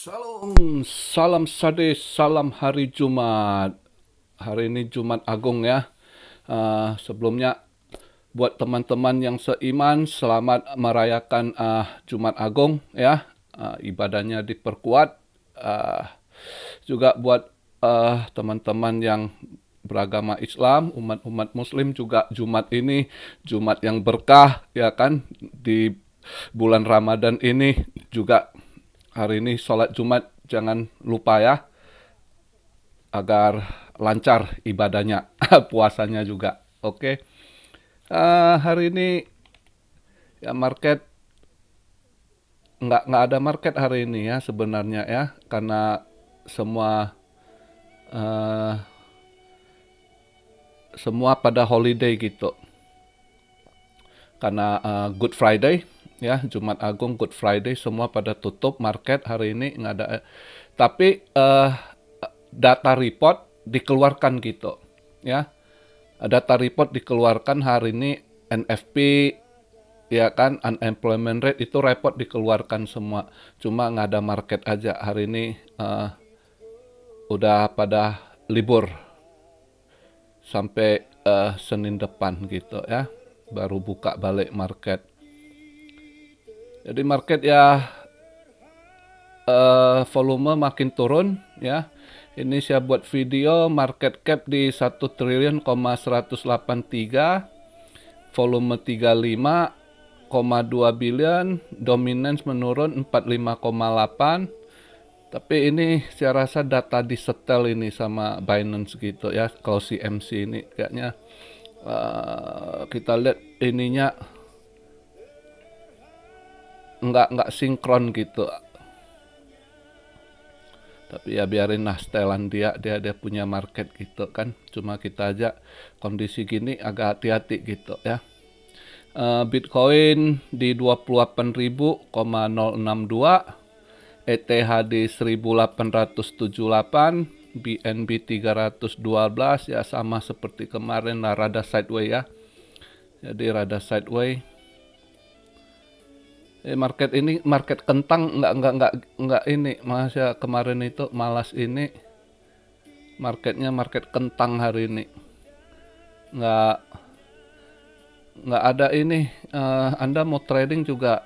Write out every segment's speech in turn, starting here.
Salam sade, salam hari Jumat. Hari ini Jumat Agung ya. Sebelumnya buat teman-teman yang seiman, selamat merayakan Jumat Agung ya. Ibadahnya diperkuat. Juga buat teman-teman yang beragama Islam, umat-umat Muslim juga Jumat ini Jumat yang berkah ya kan, di bulan Ramadan ini juga. Hari ini sholat Jumat jangan lupa ya, agar lancar ibadahnya, puasanya juga. Oke. Hari ini ya market nggak ada market hari ini ya sebenarnya ya, karena semua eh, semua pada holiday gitu. Karena Good Friday ya, Jumat Agung, Good Friday, semua pada tutup market hari ini, nggak ada. Tapi data report dikeluarkan gitu ya. Data report dikeluarkan hari ini, NFP ya kan, unemployment rate itu report dikeluarkan semua. Cuma nggak ada market aja hari ini, udah pada libur sampai Senin depan gitu ya, baru buka balik market. Jadi market ya volume makin turun ya. Ini saya buat video market cap di 1 triliun,183, volume 35,2 billion, dominance menurun 45,8. Tapi ini saya rasa data disetel ini sama Binance gitu ya. Kalau CMC ini kayaknya kita lihat ininya nggak sinkron gitu. Tapi ya biarin lah, setelan dia punya market gitu kan. Cuma kita aja kondisi gini agak hati-hati gitu ya. Bitcoin di 28.062, ETH di 1878, BNB 312 ya, sama seperti kemarin lah, rada sideways ya. Jadi rada sideways. Market ini market kentang, nggak ini, masa kemarin itu malas ini, marketnya market kentang hari ini, nggak nggak ada ini. Anda mau trading juga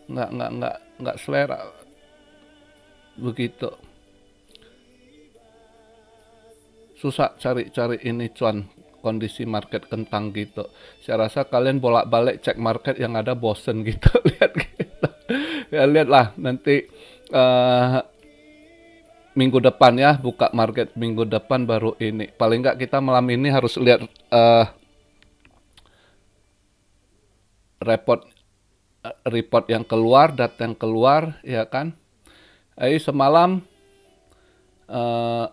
nggak selera begitu, susah cari ini cuan, kondisi market kentang gitu. Saya rasa kalian bolak-balik cek market yang ada bosen gitu. Lihat gitu. Ya lihatlah nanti minggu depan ya, buka market minggu depan baru ini. Paling nggak kita malam ini harus lihat report report yang keluar, data yang keluar ya kan. Semalam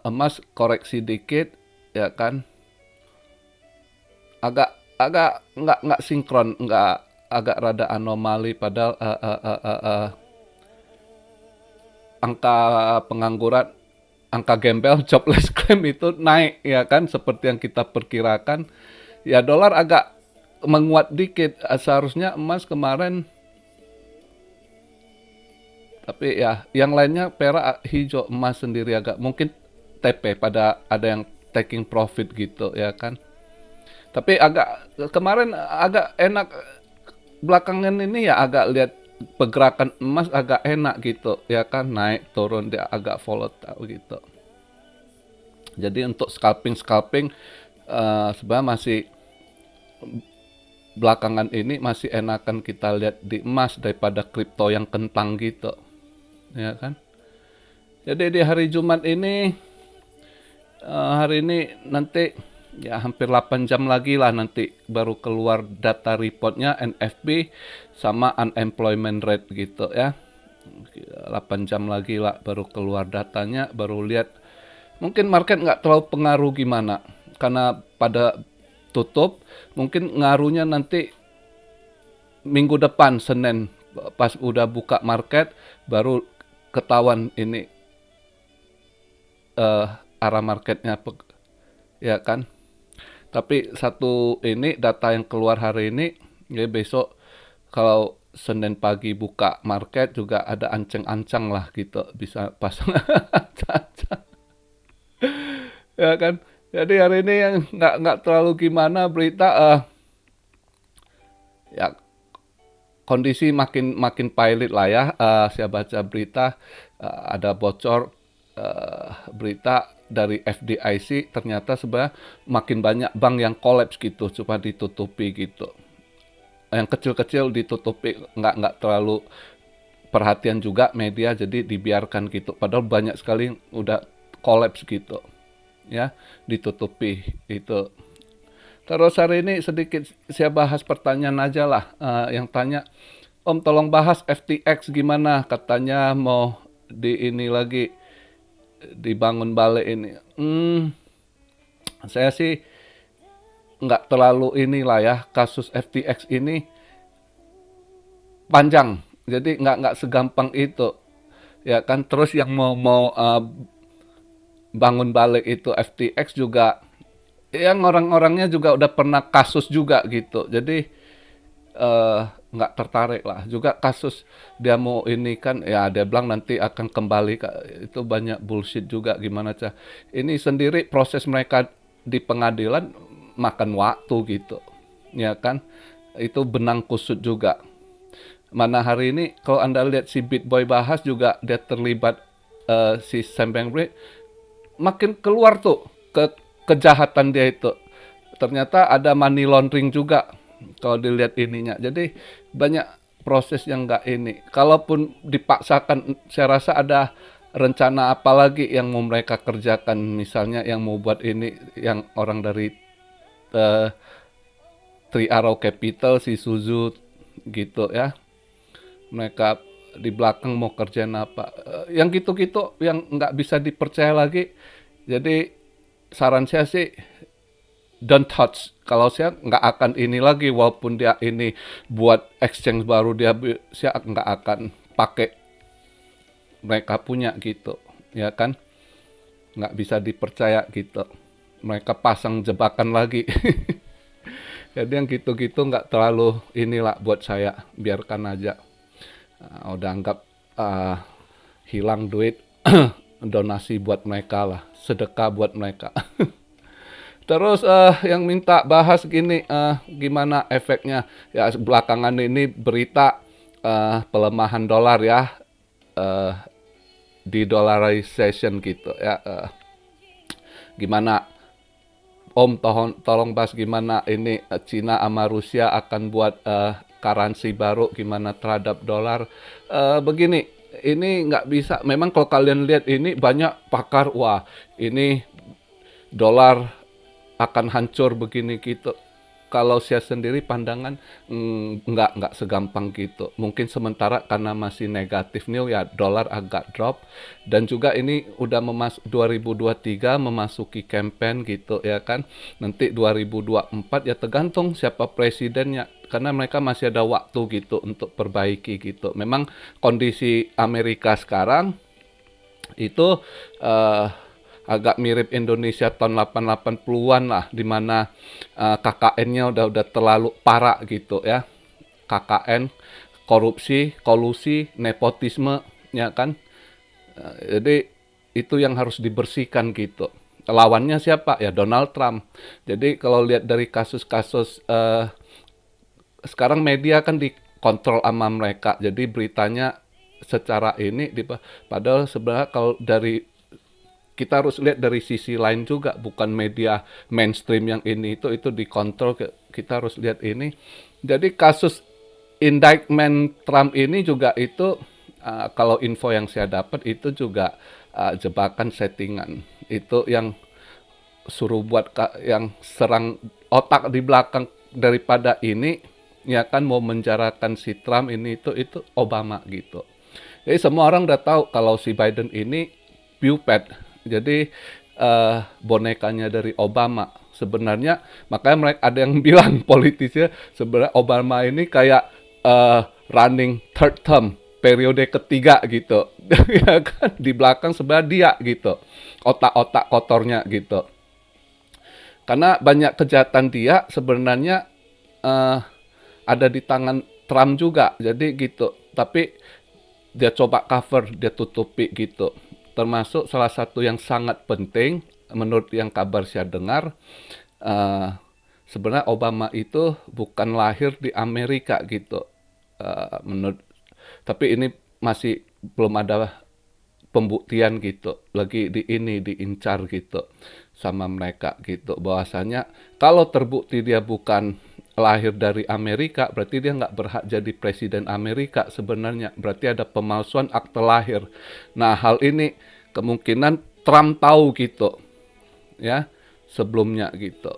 emas koreksi dikit ya kan, agak agak nggak sinkron, nggak, agak rada anomali, padahal angka pengangguran, angka gembel jobless claim itu naik ya kan, seperti yang kita perkirakan. Ya dolar agak menguat dikit, seharusnya emas kemarin, tapi ya yang lainnya perak hijau, emas sendiri agak mungkin TP, pada ada yang taking profit gitu ya kan. Tapi agak kemarin agak enak, belakangan ini ya agak lihat pergerakan emas agak enak gitu ya kan, naik turun dia agak volatile gitu. Jadi untuk scalping sebenarnya masih, belakangan ini masih enakan kita lihat di emas daripada kripto yang kentang gitu ya kan. Jadi di hari Jumat ini, hari ini nanti ya hampir 8 jam lagi lah nanti baru keluar data reportnya, NFP sama unemployment rate gitu ya. 8 jam lagi lah baru keluar datanya, baru lihat. Mungkin market nggak terlalu pengaruh gimana, karena pada tutup. Mungkin ngaruhnya nanti minggu depan Senin, pas udah buka market baru ketahuan ini arah marketnya ya kan. Tapi satu ini data yang keluar hari ini, ya besok kalau Senin pagi buka market juga ada ancang-ancang lah gitu, bisa pasang ancang-ancang, ya kan. Jadi hari ini yang nggak terlalu gimana berita, ya kondisi makin makin pailit lah ya. Saya baca berita, ada bocor berita dari FDIC, ternyata sebenarnya makin banyak bank yang kolaps gitu, cuma ditutupi gitu. Yang kecil-kecil ditutupi, nggak terlalu perhatian juga media, jadi dibiarkan gitu. Padahal banyak sekali udah kolaps gitu, ya, ditutupi itu. Terus hari ini sedikit saya bahas pertanyaan aja lah. Yang tanya, Om tolong bahas FTX gimana? Katanya mau di ini lagi, dibangun balik ini. Saya sih nggak terlalu inilah ya, kasus FTX ini panjang. Jadi nggak segampang itu. Ya kan, terus yang mau bangun balik itu FTX juga, yang orang-orangnya juga udah pernah kasus juga gitu. Jadi nggak tertarik lah. Juga kasus dia mau ini kan, ya dia bilang nanti akan kembali. Itu banyak bullshit juga gimana cah. Ini sendiri proses mereka di pengadilan makan waktu gitu. Ya kan? Itu benang kusut juga. Mana hari ini kalau Anda lihat si Bitboy bahas juga dia terlibat, si Sam Bankman-Fried makin keluar tuh kejahatan dia itu. Ternyata ada money laundering juga kalau dilihat ininya. Jadi banyak proses yang nggak ini. Kalaupun dipaksakan, saya rasa ada rencana apa lagi yang mau mereka kerjakan. Misalnya yang mau buat ini, yang orang dari Three Arrow Capital, si Suzu gitu ya. Mereka di belakang mau kerjain apa. Yang gitu-gitu yang nggak bisa dipercaya lagi. Jadi saran saya sih, don't touch. Kalau saya nggak akan ini lagi, walaupun dia ini buat exchange baru, saya nggak akan pakai mereka punya gitu, ya kan? Nggak bisa dipercaya gitu. Mereka pasang jebakan lagi. Jadi yang gitu-gitu nggak terlalu inilah buat saya, biarkan aja. Udah anggap hilang duit, donasi buat mereka lah, sedekah buat mereka. Terus yang minta bahas gini, gimana efeknya? Ya belakangan ini berita pelemahan dolar ya, de-dollarization gitu ya. Gimana Om tolong bahas gimana ini Cina sama Rusia akan buat currency baru gimana terhadap dolar. Begini, ini nggak bisa. Memang kalau kalian lihat ini banyak pakar, wah ini dolar akan hancur begini gitu. Kalau saya sendiri pandangan nggak segampang gitu. Mungkin sementara karena masih negatif nih ya, dolar agak drop. Dan juga ini udah 2023 memasuki campaign gitu ya kan. Nanti 2024 ya tergantung siapa presidennya. Karena mereka masih ada waktu gitu untuk perbaiki gitu. Memang kondisi Amerika sekarang itu agak mirip Indonesia tahun 80-an lah, di mana KKN-nya udah terlalu parah gitu ya. KKN, korupsi, kolusi, nepotisme, ya kan. Jadi itu yang harus dibersihkan gitu. Lawannya siapa? Ya Donald Trump. Jadi kalau lihat dari kasus-kasus sekarang media kan dikontrol sama mereka. Jadi beritanya secara ini, padahal sebenarnya kalau dari kita harus lihat dari sisi lain juga, bukan media mainstream yang ini itu dikontrol. Kita harus lihat ini. Jadi kasus indictment Trump ini juga itu, kalau info yang saya dapat itu juga jebakan settingan. Itu yang suruh buat yang serang otak di belakang daripada ini, ya kan, mau menjarakan si Trump ini itu Obama gitu. Jadi semua orang udah tahu kalau si Biden ini puppet. Jadi bonekanya dari Obama sebenarnya. Makanya mereka ada yang bilang politisnya sebenarnya Obama ini kayak running third term, periode ketiga gitu. Ya kan, di belakang sebenarnya dia gitu, otak-otak kotornya gitu. Karena banyak kejahatan dia sebenarnya ada di tangan Trump juga, jadi gitu. Tapi dia coba cover, dia tutupi gitu. Termasuk salah satu yang sangat penting, menurut yang kabar saya dengar, eh, sebenarnya Obama itu bukan lahir di Amerika gitu. Menurut, tapi ini masih belum ada pembuktian gitu, lagi diincar gitu sama mereka gitu, bahwasanya kalau terbukti dia bukan lahir dari Amerika, berarti dia nggak berhak jadi presiden Amerika sebenarnya, berarti ada pemalsuan akte lahir. Nah, hal ini kemungkinan Trump tahu gitu ya sebelumnya gitu.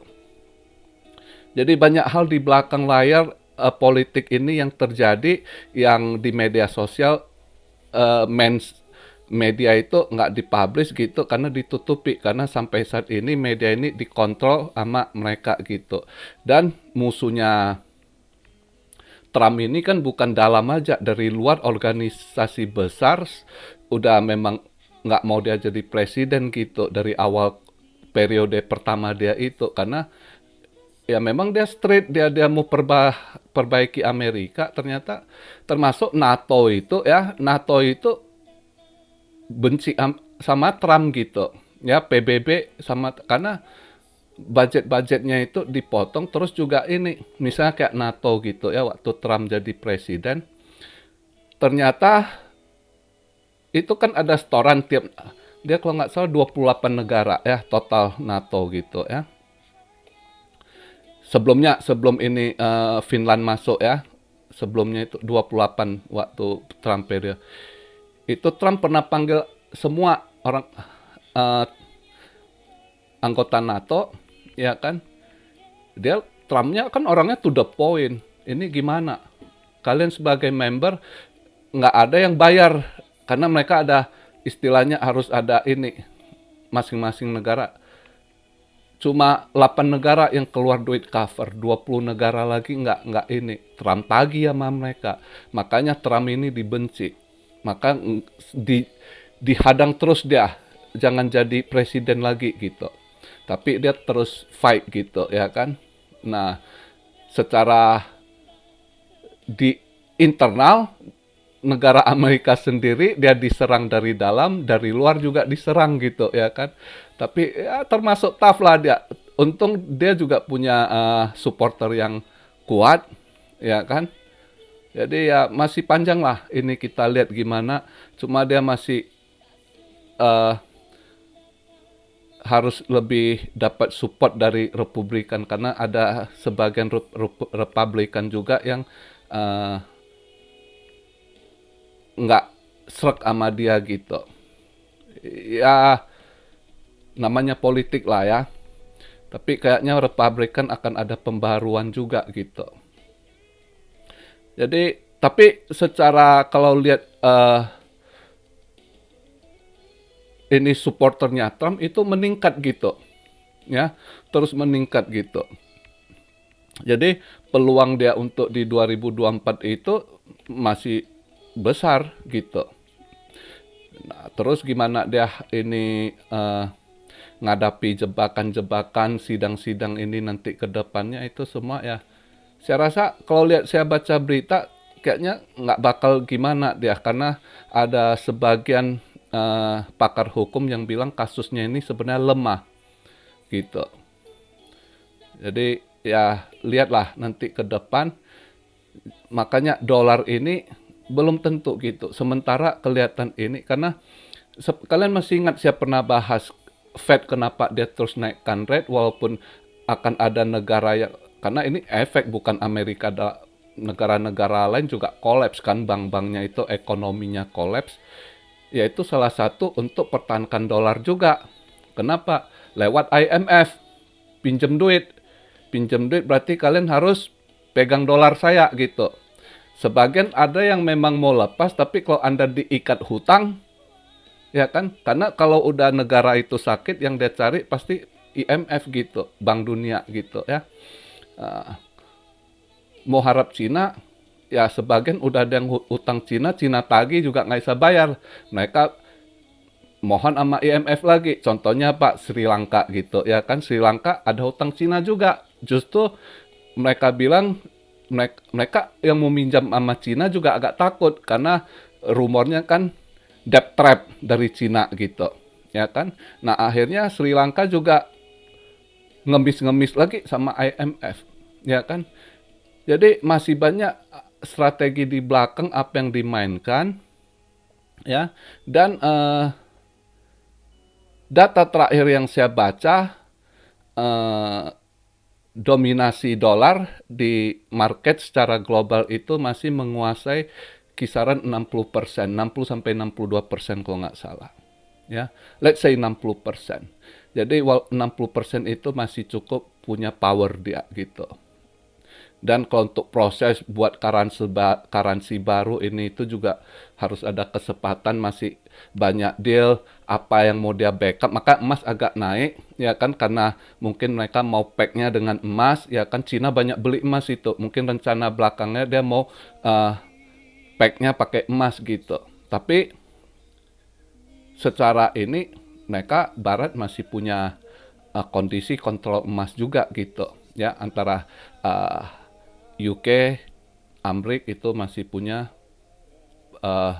Jadi banyak hal di belakang layar politik ini yang terjadi, yang di media sosial, media itu nggak dipublish gitu karena ditutupi, karena sampai saat ini media ini dikontrol sama mereka gitu. Dan musuhnya Trump ini kan bukan dalam aja, dari luar organisasi besar udah memang nggak mau dia jadi presiden gitu dari awal periode pertama dia itu, karena ya memang dia straight, dia mau perbaiki Amerika. Ternyata termasuk NATO itu ya, NATO itu benci sama Trump gitu ya, PBB sama, karena budgetnya itu dipotong. Terus juga ini misalnya kayak NATO gitu ya, waktu Trump jadi presiden, ternyata itu kan ada setoran tiap, dia kalau nggak salah 28 negara ya total NATO gitu ya. Sebelum ini Finland masuk ya, sebelumnya itu 28 waktu Trump periode. Itu Trump pernah panggil semua orang uh, anggota NATO, ya kan? Trumpnya kan orangnya to the point. Ini gimana? Kalian sebagai member nggak ada yang bayar, karena mereka ada istilahnya harus ada ini, masing-masing negara. Cuma 8 negara yang keluar duit cover, 20 negara lagi nggak ini. Trump tagih sama mereka. Makanya Trump ini dibenci. Maka dihadang terus dia, jangan jadi presiden lagi gitu. Tapi dia terus fight gitu ya kan. Nah, secara di internal negara Amerika sendiri dia diserang dari dalam, dari luar juga diserang gitu ya kan. Tapi ya termasuk tough lah dia. Untung dia juga punya supporter yang kuat ya kan. Jadi ya masih panjang lah ini, kita lihat gimana. Cuma dia masih harus lebih dapat support dari Republikan, karena ada sebagian Republikan juga yang nggak srek sama dia gitu. Ya namanya politik lah ya. Tapi kayaknya Republikan akan ada pembaruan juga gitu. Jadi tapi secara kalau lihat ini supporternya Trump itu meningkat gitu ya, terus meningkat gitu. Jadi peluang dia untuk di 2024 itu masih besar gitu. Nah, terus gimana dia ini ngadapi jebakan-jebakan sidang-sidang ini nanti ke depannya, itu semua ya. Saya rasa kalau lihat, saya baca berita kayaknya nggak bakal gimana dia, karena ada sebagian pakar hukum yang bilang kasusnya ini sebenarnya lemah gitu. Jadi ya lihatlah nanti ke depan. Makanya dolar ini belum tentu gitu. Sementara kelihatan ini karena kalian masih ingat saya pernah bahas Fed kenapa dia terus naikkan rate walaupun akan ada negara yang, karena ini efek bukan Amerika, negara-negara lain juga kolaps kan, bank-banknya itu ekonominya kolaps. Yaitu salah satu untuk pertahankan dolar juga. Kenapa? Lewat IMF, pinjem duit. Pinjem duit berarti kalian harus pegang dolar saya gitu. Sebagian ada yang memang mau lepas, tapi kalau Anda diikat hutang, ya kan? Karena kalau udah negara itu sakit, yang dia cari pasti IMF gitu, Bank Dunia gitu ya. Mau harap Cina, ya sebagian udah ada yang utang Cina tagih juga nggak bisa bayar. Mereka mohon sama IMF lagi. Contohnya Pak, Sri Lanka gitu ya kan. Sri Lanka ada hutang Cina juga. Justru mereka bilang mereka yang mau minjam sama Cina juga agak takut karena rumornya kan debt trap dari Cina gitu, ya kan. Nah akhirnya Sri Lanka juga ngemis-ngemis lagi sama IMF, ya kan. Jadi masih banyak strategi di belakang apa yang dimainkan, ya. Dan data terakhir yang saya baca, eh, dominasi dolar di market secara global itu masih menguasai kisaran 60%, 60 sampai 62% kalau nggak salah. Ya, let's say 60%. Jadi 60% itu masih cukup punya power dia gitu. Dan kalau untuk proses buat currency baru ini itu juga harus ada kesempatan, masih banyak deal apa yang mau dia backup, maka emas agak naik ya kan, karena mungkin mereka mau packnya dengan emas ya kan. Cina banyak beli emas itu, mungkin rencana belakangnya dia mau packnya pakai emas gitu. Tapi secara ini mereka barat masih punya kondisi kontrol emas juga gitu ya, antara UK, Amrik itu masih uh,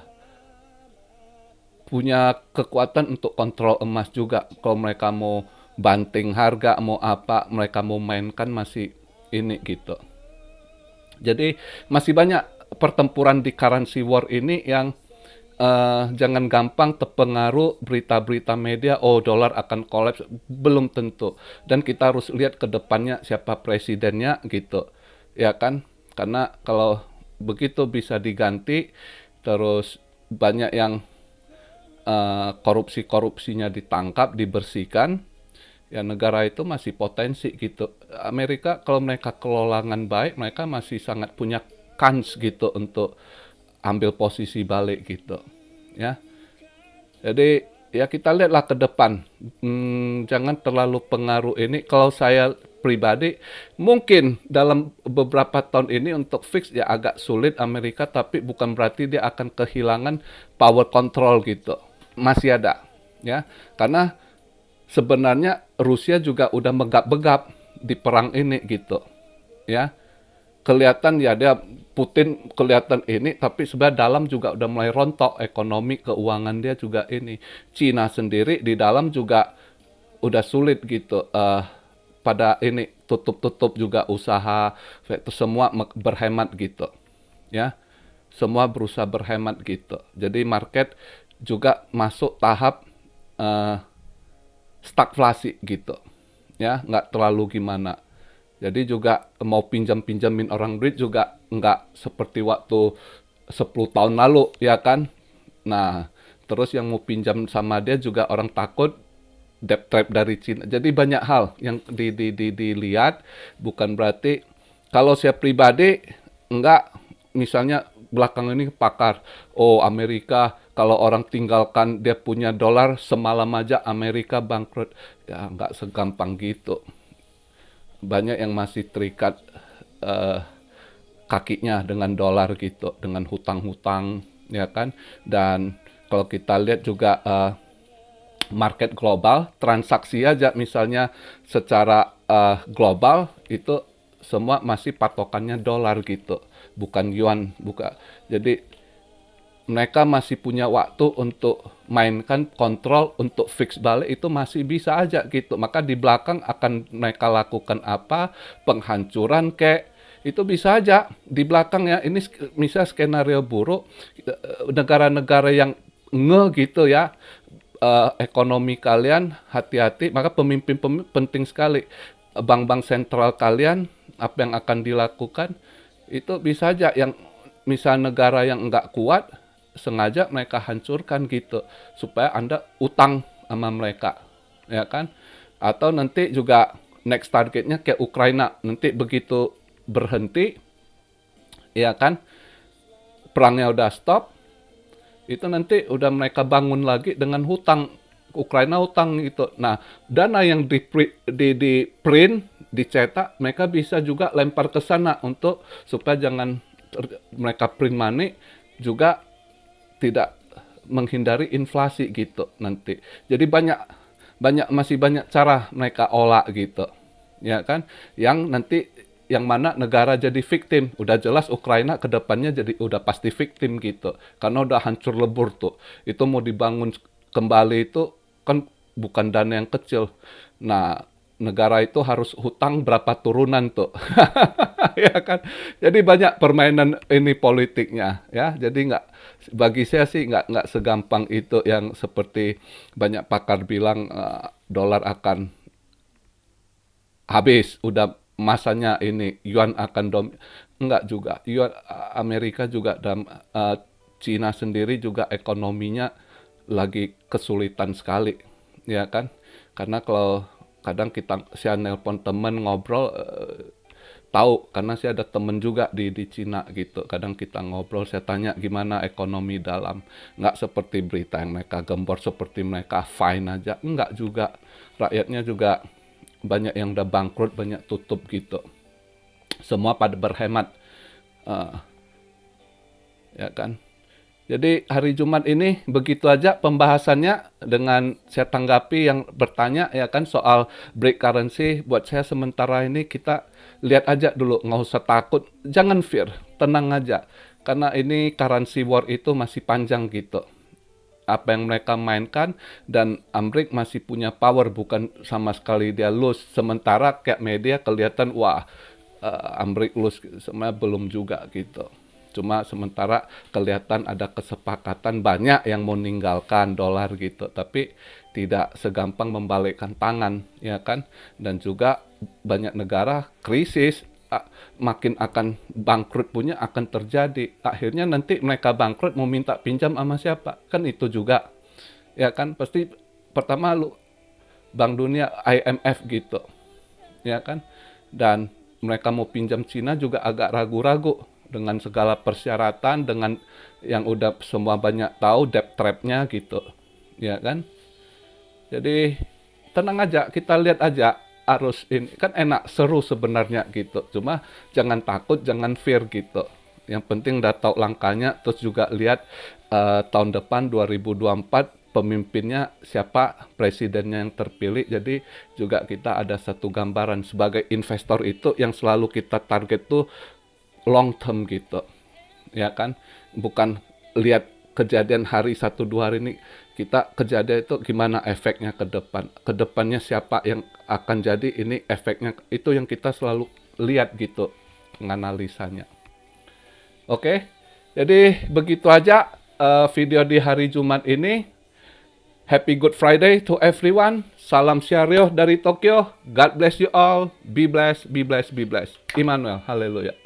punya kekuatan untuk kontrol emas juga. Kalau mereka mau banting harga, mau apa, mereka mau mainkan masih ini gitu. Jadi masih banyak pertempuran di currency war ini yang jangan gampang terpengaruh berita-berita media, oh dolar akan kolaps, belum tentu. Dan kita harus lihat ke depannya siapa presidennya gitu, ya kan? Karena kalau begitu bisa diganti, terus banyak yang korupsi-korupsinya ditangkap, dibersihkan, ya negara itu masih potensi gitu. Amerika kalau mereka kelolangan baik, mereka masih sangat punya kans gitu untuk ambil posisi balik gitu, ya. Jadi ya kita lihatlah ke depan. Jangan terlalu pengaruh ini. Kalau saya pribadi, mungkin dalam beberapa tahun ini untuk fix ya agak sulit Amerika, tapi bukan berarti dia akan kehilangan power control gitu. Masih ada, ya. Karena sebenarnya Rusia juga udah megap-megap di perang ini gitu, ya. Kelihatan ya dia Putin kelihatan ini, tapi sebenarnya dalam juga udah mulai rontok, ekonomi keuangan dia juga ini. Cina sendiri di dalam juga udah sulit gitu, pada ini tutup-tutup juga usaha, semua berhemat gitu, ya. Semua berusaha berhemat gitu. Jadi market juga masuk tahap stagflasi gitu, ya, nggak terlalu gimana. Jadi juga mau pinjam-pinjamin orang duit juga nggak seperti waktu 10 tahun lalu, ya kan. Nah, terus yang mau pinjam sama dia juga orang takut debt trap dari Cina. Jadi banyak hal yang dilihat, bukan berarti kalau saya pribadi nggak, misalnya belakang ini pakar, oh Amerika kalau orang tinggalkan dia punya dolar semalam aja Amerika bangkrut. Ya nggak segampang gitu. Banyak yang masih terikat kakinya dengan dolar gitu, dengan hutang-hutang, ya kan. Dan kalau kita lihat juga market global, transaksi aja misalnya secara global itu semua masih patokannya dolar gitu, bukan yuan, bukan. Jadi mereka masih punya waktu untuk mainkan kontrol, untuk fix balik itu masih bisa aja gitu. Maka di belakang akan mereka lakukan apa, penghancuran kayak itu bisa aja di belakang ya. Ini misal skenario buruk, negara-negara yang gitu ya, ekonomi kalian hati-hati, maka pemimpin penting sekali. Bank-bank sentral kalian apa yang akan dilakukan itu bisa aja yang misal negara yang enggak kuat sengaja mereka hancurkan gitu supaya Anda utang sama mereka, ya kan. Atau nanti juga next targetnya kayak Ukraina, nanti begitu berhenti, ya kan, perangnya udah stop, itu nanti udah mereka bangun lagi dengan hutang. Ukraina hutang gitu. Nah, dana yang di print, dicetak, mereka bisa juga lempar ke sana untuk supaya jangan mereka print money juga tidak menghindari inflasi gitu nanti. Jadi masih banyak cara mereka olah gitu, ya kan, yang nanti yang mana negara jadi victim. Udah jelas Ukraina ke depannya jadi udah pasti victim gitu. Karena udah hancur lebur tuh. Itu mau dibangun kembali itu kan bukan dana yang kecil. Nah, negara itu harus hutang berapa turunan tuh. Ya kan? Jadi banyak permainan ini politiknya ya. Jadi bagi saya sih nggak segampang itu yang seperti banyak pakar bilang dolar akan habis, udah masanya ini yuan akan enggak juga. Yuan Amerika juga dan Cina sendiri juga ekonominya lagi kesulitan sekali, ya kan? Karena kalau kadang saya nelpon temen ngobrol tahu karena saya ada temen juga di Cina gitu. Kadang kita ngobrol, saya tanya gimana ekonomi dalam. Nggak seperti berita yang mereka gembor seperti mereka fine aja. Enggak juga. Rakyatnya juga banyak yang udah bangkrut, banyak tutup gitu. Semua pada berhemat, ya kan. Jadi hari Jumat ini begitu aja pembahasannya dengan saya tanggapi yang bertanya ya kan soal break currency. Buat saya sementara ini kita lihat aja dulu, nggak usah takut, jangan fear, tenang aja. Karena ini currency war itu masih panjang gitu. Apa yang mereka mainkan dan Amrik masih punya power, bukan sama sekali dia lose. Sementara kayak media kelihatan wah Amrik lose, sebenarnya belum juga gitu. Cuma sementara kelihatan ada kesepakatan banyak yang mau meninggalkan dolar gitu, tapi tidak segampang membalikkan tangan ya kan. Dan juga banyak negara krisis, makin akan bangkrut punya akan terjadi. Akhirnya nanti mereka bangkrut mau minta pinjam sama siapa? Kan itu juga. Ya kan pasti pertama Bank Dunia, IMF gitu. Ya kan? Dan mereka mau pinjam Cina juga agak ragu-ragu dengan segala persyaratan, dengan yang udah semua banyak tahu debt trap-nya gitu. Ya kan? Jadi tenang aja, kita lihat aja arus ini kan enak, seru sebenarnya gitu. Cuma jangan takut, jangan fear gitu. Yang penting udah tahu langkahnya, terus juga lihat tahun depan 2024 pemimpinnya siapa, presidennya yang terpilih. Jadi juga kita ada satu gambaran sebagai investor itu yang selalu kita target tuh long term gitu. Ya kan? Bukan lihat kejadian hari 1-2 hari ini, kita kejadian itu gimana efeknya ke depan, ke depannya siapa yang akan jadi ini efeknya, itu yang kita selalu lihat gitu menganalisanya. Oke, jadi begitu aja video di hari Jumat ini. Happy Good Friday to everyone. Salam Syarioh dari Tokyo. God bless you all. Be blessed, be blessed, be blessed. Immanuel, haleluya.